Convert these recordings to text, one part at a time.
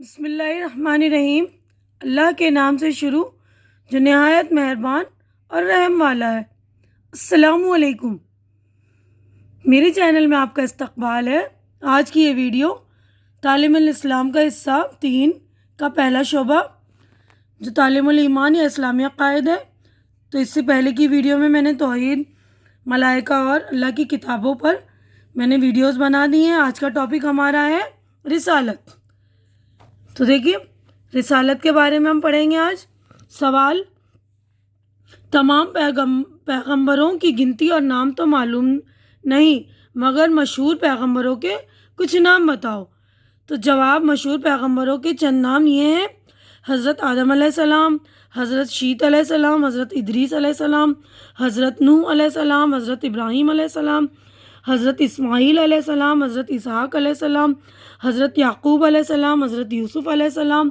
بسم اللہ الرحمن الرحیم۔ اللہ کے نام سے شروع جو نہایت مہربان اور رحم والا ہے۔ السلام علیکم، میرے چینل میں آپ کا استقبال ہے۔ آج کی یہ ویڈیو تعلیم الاسلام کا حصہ 3 کا پہلا شعبہ جو تعلیم الایمان یا اسلامی عقائد ہے۔ تو اس سے پہلے کی ویڈیو میں نے توحید، ملائکہ اور اللہ کی کتابوں پر میں نے ویڈیوز بنا دی ہیں۔ آج کا ٹاپک ہمارا ہے رسالت۔ تو دیکھیے، رسالت کے بارے میں ہم پڑھیں گے آج۔ سوال: تمام پیغمبروں کی گنتی اور نام تو معلوم نہیں، مگر مشہور پیغمبروں کے کچھ نام بتاؤ۔ تو جواب: مشہور پیغمبروں کے چند نام یہ ہیں: حضرت آدم علیہ السلام، حضرت شیت علیہ السلام، حضرت ادریس علیہ السلام، حضرت نوح علیہ السلام، حضرت ابراہیم علیہ السلام، حضرت اسماعیل علیہ السلام، حضرت اسحاق علیہ السلام، حضرت یعقوب علیہ السلام، حضرت یوسف علیہ السلام،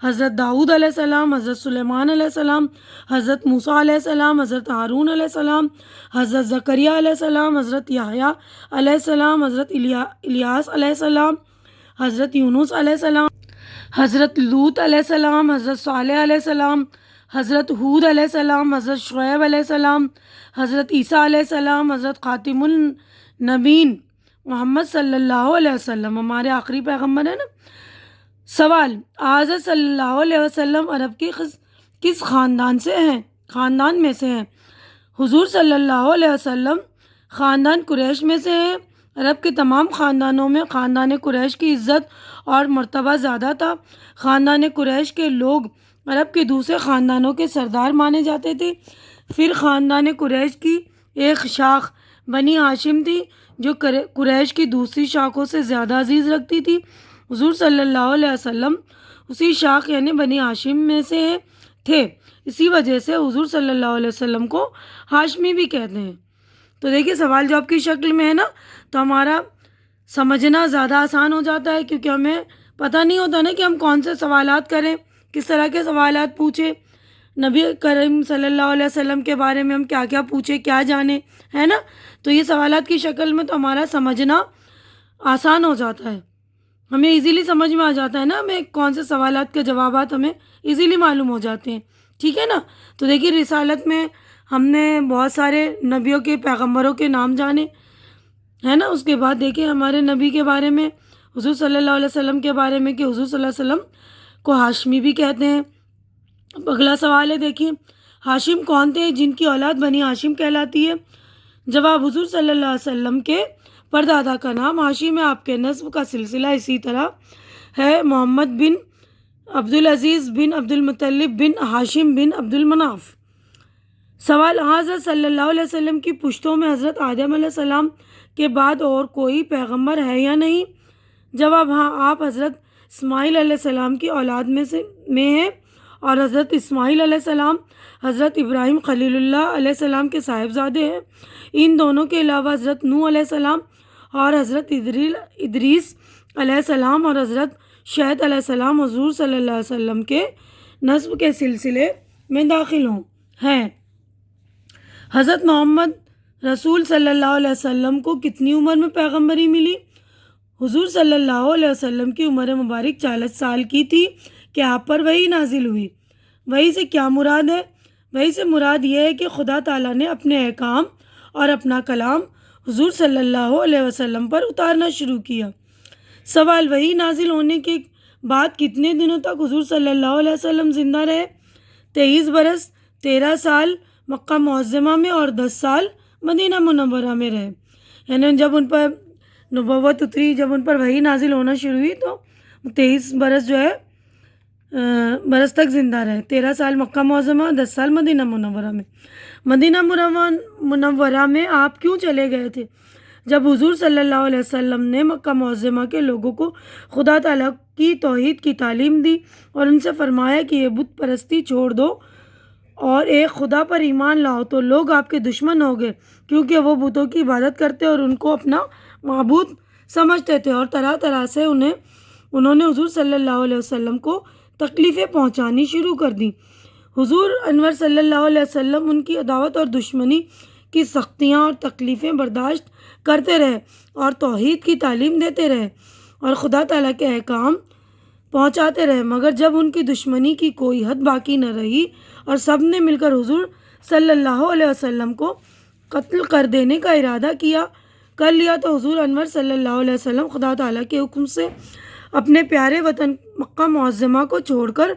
حضرت داؤد علیہ السلام، حضرت سلیمان علیہ السلام، حضرت موسیٰ علیہ السلام، حضرت ہارون علیہ السلام، حضرت زکریہ علیہ السلام، حضرت یحییٰ علیہ السلام، حضرت الیاس علیہ السلام، حضرت یونس علیہ السلام، حضرت لوط علیہ السلام، حضرت صالح علیہ السلام، حضرت ہود علیہ السلام، حضرت شعیب علیہ السلام، حضرت عیسیٰ علیہ السلام، حضرت خاتم النبیین محمد صلی اللہ علیہ وسلم، ہمارے آخری پیغمبر ہیں نا۔ سوال: حضرت صلی اللہ علیہ وسلم عرب کے کس خاندان میں سے ہیں؟ حضور صلی اللہ علیہ وسلم خاندان قریش میں سے ہیں۔ عرب کے تمام خاندانوں میں خاندان قریش کی عزت اور مرتبہ زیادہ تھا۔ خاندان قریش کے لوگ عرب کے دوسرے خاندانوں کے سردار مانے جاتے تھے۔ پھر خاندان قریش کی ایک شاخ بنی ہاشم تھی جو قریش کی دوسری شاخوں سے زیادہ عزیز رکھتی تھی۔ حضور صلی اللہ علیہ وسلم اسی شاخ یعنی بنی ہاشم میں سے تھے، اسی وجہ سے حضور صلی اللہ علیہ وسلم کو ہاشمی بھی کہتے ہیں۔ تو دیکھیے، سوال جواب کی شکل میں ہے نا، تو ہمارا سمجھنا زیادہ آسان ہو جاتا ہے، کیونکہ ہمیں پتہ نہیں ہوتا نا کہ ہم کون سے سوالات کریں، کس طرح کے سوالات پوچھیں، نبی کریم صلی اللہ علیہ وسلم کے بارے میں ہم کیا کیا پوچھیں، کیا جانیں، ہے نا۔ تو یہ سوالات کی شکل میں تو ہمارا سمجھنا آسان ہو جاتا ہے، ہمیں ایزیلی سمجھ میں آ جاتا ہے نا، ہمیں کون سے سوالات کے جوابات ہمیں ایزیلی معلوم ہو جاتے ہیں، ٹھیک ہے نا۔ تو دیکھیے، رسالت میں ہم نے بہت سارے نبیوں کے، پیغمبروں کے نام جانے، ہے نا۔ اس کے بعد دیکھیں ہمارے نبی کے بارے میں، حضور صلی اللہ علیہ وسلم کے بارے میں کہ حضور صلی اللہ علیہ وسلم کو ہاشمی بھی کہتے ہیں۔ اب اگلا سوال ہے، دیکھیے، ہاشم کون تھے جن کی اولاد بنی ہاشم کہلاتی ہے؟ جواب: حضور صلی اللہ علیہ وسلم کے پردادا کا نام ہاشم ہے۔ آپ کے نسب کا سلسلہ اسی طرح ہے: محمد بن عبدالعزیز بن عبدالمطلب بن ہاشم بن عبدالمناف۔ سوال: حضرت صلی اللہ علیہ وسلم کی پشتوں میں حضرت آدم علیہ السلام کے بعد اور کوئی پیغمبر ہے یا نہیں؟ جواب: ہاں، آپ حضرت اسماعیل علیہ السلام کی اولاد میں ہیں، اور حضرت اسماعیل علیہ السلام حضرت ابراہیم خلیل اللہ علیہ السلام کے صاحبزادے ہیں۔ ان دونوں کے علاوہ حضرت نوح علیہ السلام اور حضرت ادریس علیہ السلام اور حضرت شعیب علیہ السلام حضور صلی اللہ علیہ وسلم کے نسب کے سلسلے میں داخل ہیں۔ حضرت محمد رسول صلی اللہ علیہ وسلم کو کتنی عمر میں پیغمبری ملی؟ حضور صلی اللہ علیہ وسلم کی عمر مبارک 40 سال کی تھی کہ آپ پر وحی نازل ہوئی۔ وحی سے کیا مراد ہے؟ وحی سے مراد یہ ہے کہ خدا تعالیٰ نے اپنے احکام اور اپنا کلام حضور صلی اللہ علیہ وسلم پر اتارنا شروع کیا۔ سوال: وحی نازل ہونے کے بعد کتنے دنوں تک حضور صلی اللہ علیہ وسلم زندہ رہے؟ 23 برس 13 سال مکہ معظمہ میں اور 10 سال مدینہ منورہ میں رہے، یعنی جب ان پر نبوت اتری، جب ان پر وحی نازل ہونا شروع ہوئی تو 23 برس برس تک زندہ رہے۔ 13 سال مکہ معظمہ، 10 سال مدینہ منورہ میں۔ مدینہ منورہ میں آپ کیوں چلے گئے تھے؟ جب حضور صلی اللہ علیہ وسلم نے مکہ معظمہ کے لوگوں کو خدا تعالیٰ کی توحید کی تعلیم دی اور ان سے فرمایا کہ یہ بت پرستی چھوڑ دو اور ایک خدا پر ایمان لاؤ، تو لوگ آپ کے دشمن ہو گئے، کیونکہ وہ بتوں کی عبادت کرتے اور ان کو اپنا معبود سمجھتے تھے، اور طرح طرح سے انہوں نے حضور صلی اللہ علیہ وسلم کو تکلیفیں پہنچانی شروع کر دیں۔ حضور انور صلی اللہ علیہ وسلم ان کی عداوت اور دشمنی کی سختیاں اور تکلیفیں برداشت کرتے رہے اور توحید کی تعلیم دیتے رہے اور خدا تعالیٰ کے احکام پہنچاتے رہے، مگر جب ان کی دشمنی کی کوئی حد باقی نہ رہی اور سب نے مل کر حضور صلی اللہ علیہ وسلم کو قتل کر دینے کا ارادہ کر لیا تو حضور انور صلی اللہ علیہ وسلم خدا تعالیٰ کے حکم سے اپنے پیارے وطن مکہ معظمہ کو چھوڑ کر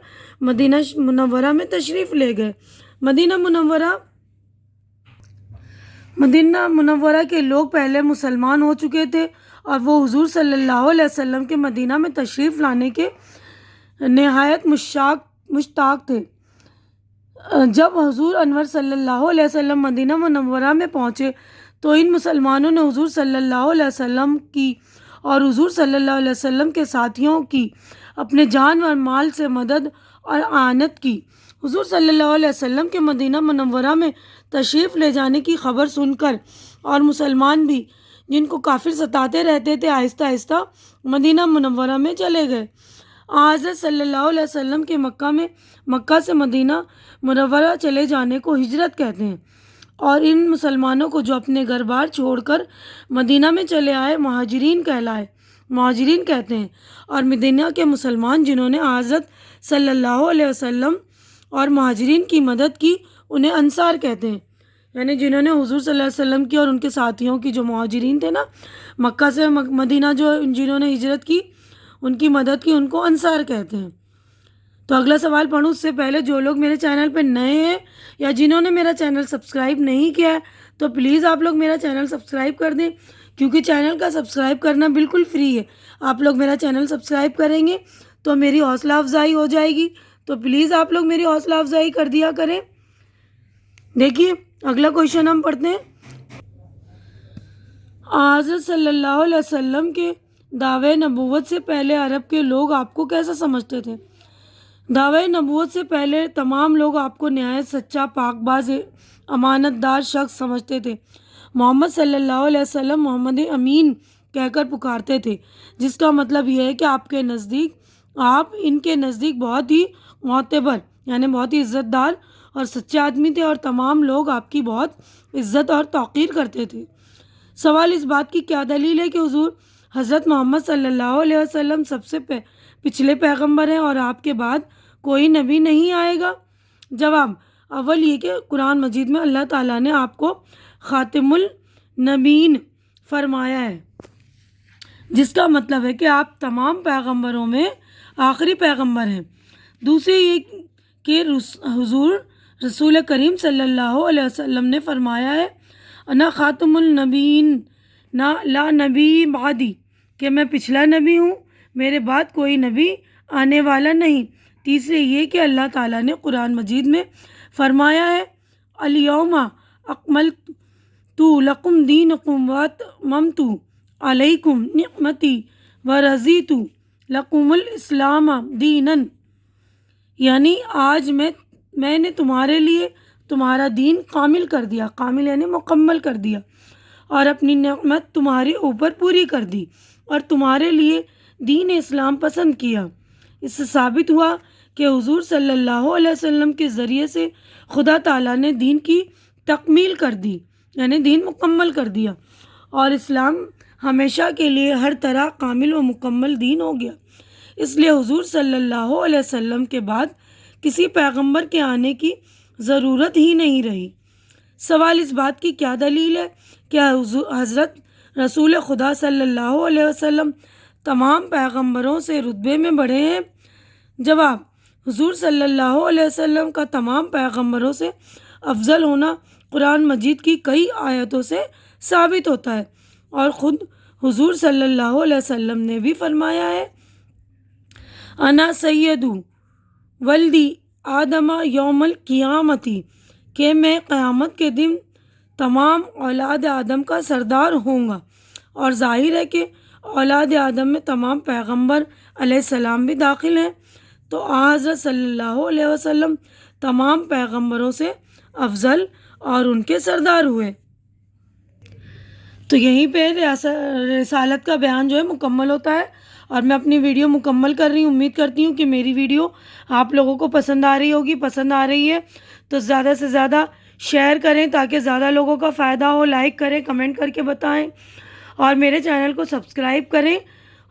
مدینہ منورہ میں تشریف لے گئے۔ مدینہ منورہ کے لوگ پہلے مسلمان ہو چکے تھے اور وہ حضور صلی اللہ علیہ وسلم کے مدینہ میں تشریف لانے کے نہایت مشتاق تھے۔ جب حضور انور صلی اللہ علیہ وسلم مدینہ منورہ میں پہنچے تو ان مسلمانوں نے حضور صلی اللہ علیہ وسلم کی اور حضور صلی اللہ علیہ وسلم کے ساتھیوں کی اپنے جان اور مال سے مدد اور اعانت کی۔ حضور صلی اللہ علیہ وسلم کے مدینہ منورہ میں تشریف لے جانے کی خبر سن کر اور مسلمان بھی جن کو کافر ستاتے رہتے تھے آہستہ آہستہ مدینہ منورہ میں چلے گئے۔ حضرت صلی اللہ علیہ وسلم کے مکہ سے مدینہ منورہ چلے جانے کو ہجرت کہتے ہیں، اور ان مسلمانوں کو جو اپنے گھر بار چھوڑ کر مدینہ میں چلے آئے مہاجرین کہتے ہیں، اور مدینہ کے مسلمان جنہوں نے حضرت صلی اللہ علیہ وسلم اور مہاجرین کی مدد کی انہیں انصار کہتے ہیں، یعنی جنہوں نے حضور صلی اللہ علیہ وسلم کی اور ان کے ساتھیوں کی جو مہاجرین تھے نا مکہ سے مدینہ جنہوں نے ہجرت کی ان کی مدد کی ان کو انصار کہتے ہیں۔ تو اگلا سوال پڑھوں اس سے پہلے جو لوگ میرے چینل پہ نئے ہیں یا جنہوں نے میرا چینل سبسکرائب نہیں کیا ہے تو پلیز آپ لوگ میرا چینل سبسکرائب کر دیں، کیونکہ چینل کا سبسکرائب کرنا بالکل فری ہے۔ آپ لوگ میرا چینل سبسکرائب کریں گے تو میری حوصلہ افزائی ہو جائے گی، تو پلیز آپ لوگ میری حوصلہ افزائی کر دیا کریں۔ دیکھیے اگلا کویشچن ہم پڑھتے ہیں۔ حضرت صلی اللہ علیہ وسلم کے دعوے نبوت سے پہلے عرب کے لوگ آپ کو کیسا سمجھتے تھے؟ دعوے نبوت سے پہلے تمام لوگ آپ کو نہایت سچا، پاک باز، امانت دار شخص سمجھتے تھے۔ محمد صلی اللہ علیہ وسلم محمد امین کہہ کر پکارتے تھے، جس کا مطلب یہ ہے کہ آپ ان کے نزدیک بہت ہی معتبر یعنی بہت ہی عزت دار اور سچے آدمی تھے، اور تمام لوگ آپ کی بہت عزت اور توقیر کرتے تھے۔ سوال اس بات کی کیا دلیل ہے کہ حضرت محمد صلی اللہ علیہ وسلم سب سے پچھلے پیغمبر ہیں اور آپ کے بعد کوئی نبی نہیں آئے گا؟ جواب، اول یہ کہ قرآن مجید میں اللہ تعالیٰ نے آپ کو خاتم النبیین فرمایا ہے، جس کا مطلب ہے کہ آپ تمام پیغمبروں میں آخری پیغمبر ہیں۔ دوسری یہ کہ حضور رسول کریم صلی اللہ علیہ وسلم نے فرمایا ہے انا خاتم النبیین لا نبی بعدی، کہ میں پچھلا نبی ہوں، میرے بعد کوئی نبی آنے والا نہیں۔ تیسرے یہ کہ اللہ تعالیٰ نے قرآن مجید میں فرمایا ہے الیوم اکملت لکم دینکم واتممت علیکم نعمتی ورضیت لکم الاسلام دینا، یعنی آج میں نے تمہارے لیے تمہارا دین کامل کر دیا، کامل یعنی مکمل کر دیا، اور اپنی نعمت تمہارے اوپر پوری کر دی اور تمہارے لیے دین اسلام پسند کیا۔ اس سے ثابت ہوا کہ حضور صلی اللہ علیہ وسلم کے ذریعے سے خدا تعالیٰ نے دین کی تکمیل کر دی، یعنی دین مکمل کر دیا، اور اسلام ہمیشہ کے لیے ہر طرح کامل و مکمل دین ہو گیا۔ اس لیے حضور صلی اللہ علیہ وسلم کے بعد کسی پیغمبر کے آنے کی ضرورت ہی نہیں رہی۔ سوال اس بات کی کیا دلیل ہے کہ حضرت رسول خدا صلی اللہ علیہ وسلم تمام پیغمبروں سے رتبے میں بڑھے ہیں؟ جواب، حضور صلی اللہ علیہ وسلم کا تمام پیغمبروں سے افضل ہونا قرآن مجید کی کئی آیتوں سے ثابت ہوتا ہے، اور خود حضور صلی اللہ علیہ وسلم نے بھی فرمایا ہے انا سید ولدی آدم یوم القیامتی، کہ میں قیامت کے دن تمام اولاد آدم کا سردار ہوں گا، اور ظاہر ہے کہ اولاد آدم میں تمام پیغمبر علیہ السلام بھی داخل ہیں، تو حضرت صلی اللہ علیہ وسلم تمام پیغمبروں سے افضل اور ان کے سردار ہوئے۔ تو یہیں پہ رسالت کا بیان جو ہے مکمل ہوتا ہے، اور میں اپنی ویڈیو مکمل کر رہی ہوں۔ امید کرتی ہوں کہ میری ویڈیو آپ لوگوں کو پسند آ رہی ہے تو زیادہ سے زیادہ شیئر کریں تاکہ زیادہ لوگوں کا فائدہ ہو، لائک کریں، کمنٹ کر کے بتائیں، اور میرے چینل کو سبسکرائب کریں،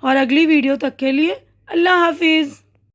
اور اگلی ویڈیو تک کے لیے اللہ حافظ۔